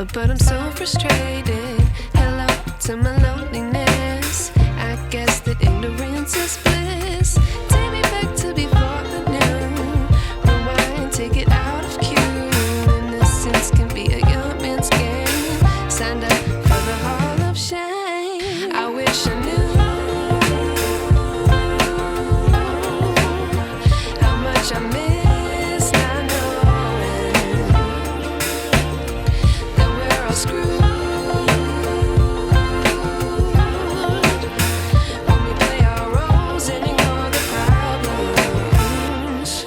but I'm so frustrated. Hello to my loneliness. I guess that ignorance is bliss. Take me back to before I knew. Rewind, take it out of cue. Innocence can be a young man's game. Signed up for the hall of shame. I wish I knew how much I miss not knowing that we're all screwed. When we play our roles and ignore the problems.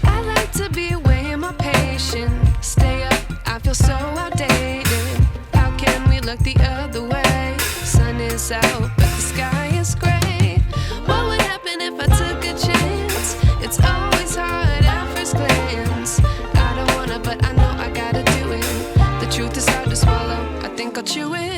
I like to be away in my patience. Stay up, I feel so outdated. How can we look the other way? Sun is out, but the sky is gray. What would happen if I took a chance? It's always hard at first glance. I don't wanna, but I know I gotta do it. The truth is hard to swallow, I think I'll chew it.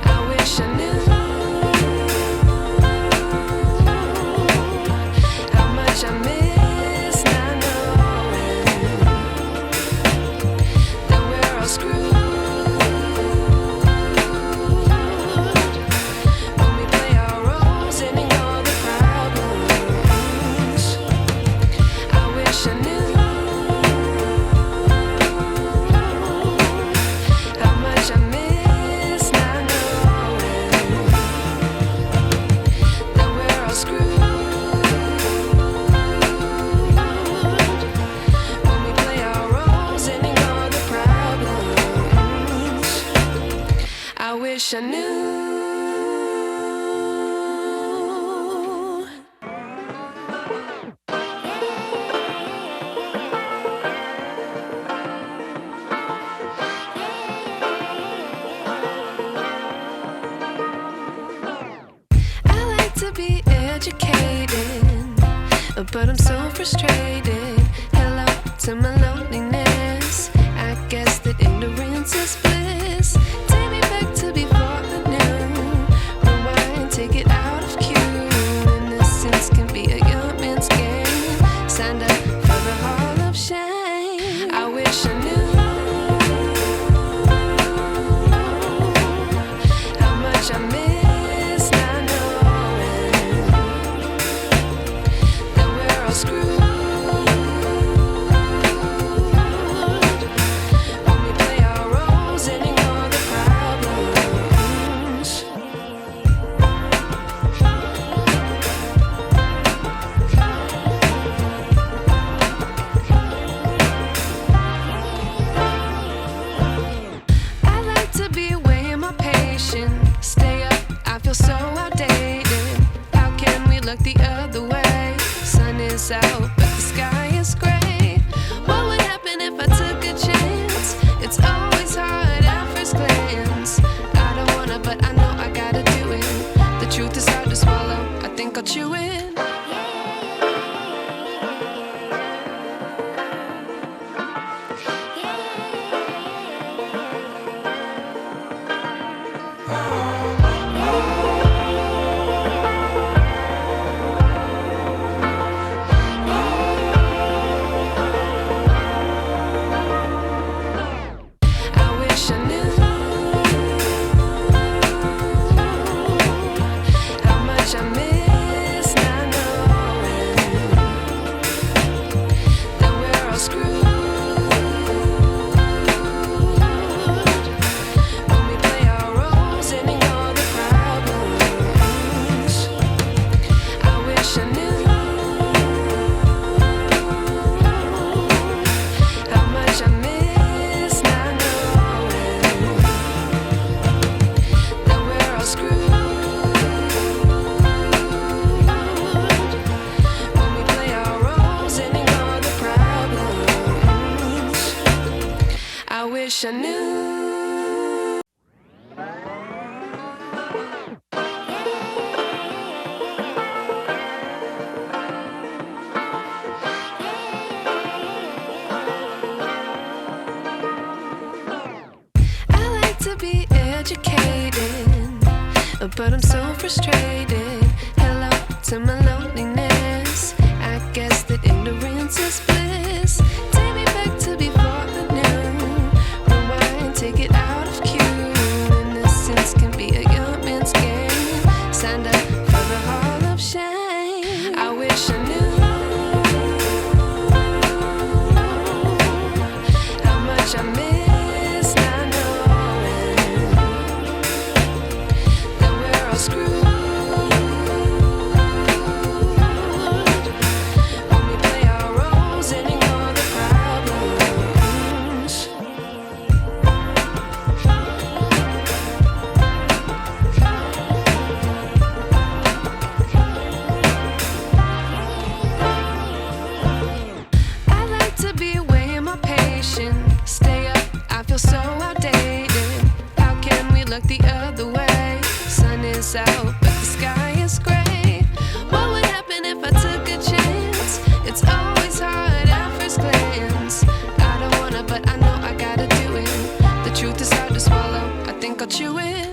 I wish I knew how much I miss not knowing that we're all screwed. When we play our roles and ignore the problems. I wish I knew how much I miss not knowing that we're all screwed. When we play our roles and ignore the problems. I wish I knew. I like to be educated, but I'm so frustrated. Hello to my loneliness. I guess that ignorance is bliss. Take me back to before I knew. Rewind, take it out of cue. Innocence can be a young man's game. Signed up for the hall of shame. I wish I knew how much I miss not knowing that we're all screwed. wish I knew. I like to be educated, but I'm so frustrated. Hello to my loneliness. I guess that ignorance is bliss. Take me back to before I knew. Rewind, take it out of cue. Innocence can be a young man's game. Signed up for the hall of shame. I wish I knew how much I miss not knowing that we're all screwed. Stay up, I feel so outdated. How can we look the other way? Sun is out, but the sky is gray. What would happen if I took a chance? It's always hard at first glance. I don't wanna, but I know I gotta do it. The truth is hard to swallow, I think I'll chew it.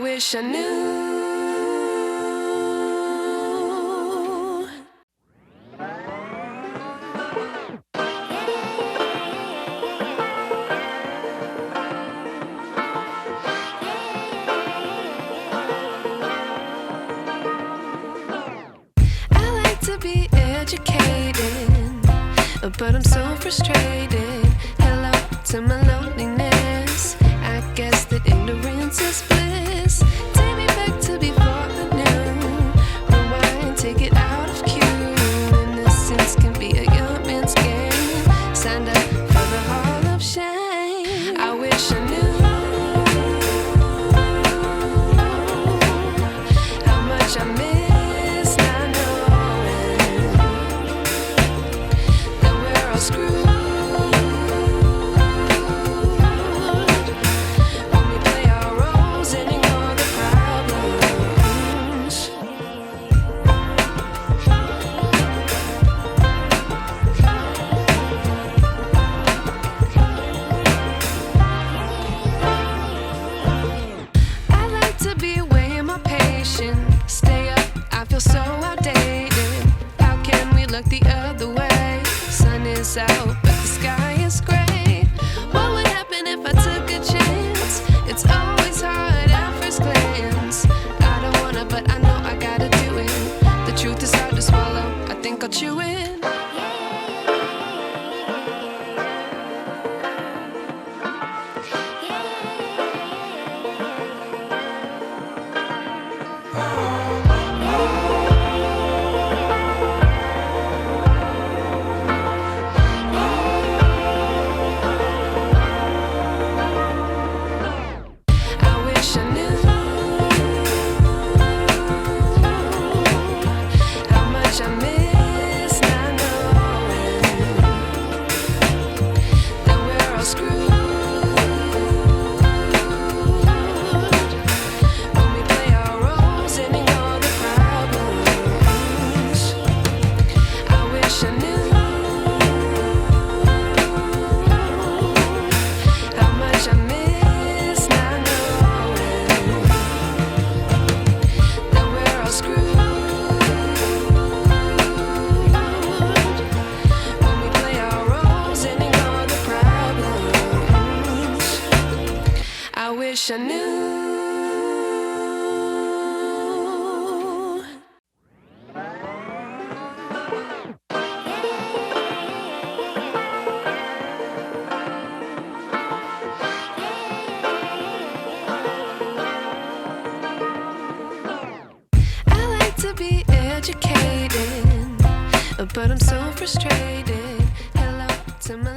Wish I knew. I like to be educated, but I'm so frustrated. Hello to my loneliness. I guess that ignorance is bliss. Take me back to before I knew. Rewind, take it out of cue. Innocence can be a young man's game. Signed up for the hall of shame. I wish I knew how much I miss not knowing that we're all screwed. Stay up, I feel so outdated. How can we look the other way? Sun is out, but the sky is gray. What would happen if I took a chance? It's always hard at first glance. I don't wanna, but I know I gotta do it. The truth is hard to swallow, I think I'll chew it. I miss not like to be educated, but I'm so frustrated. Hello to my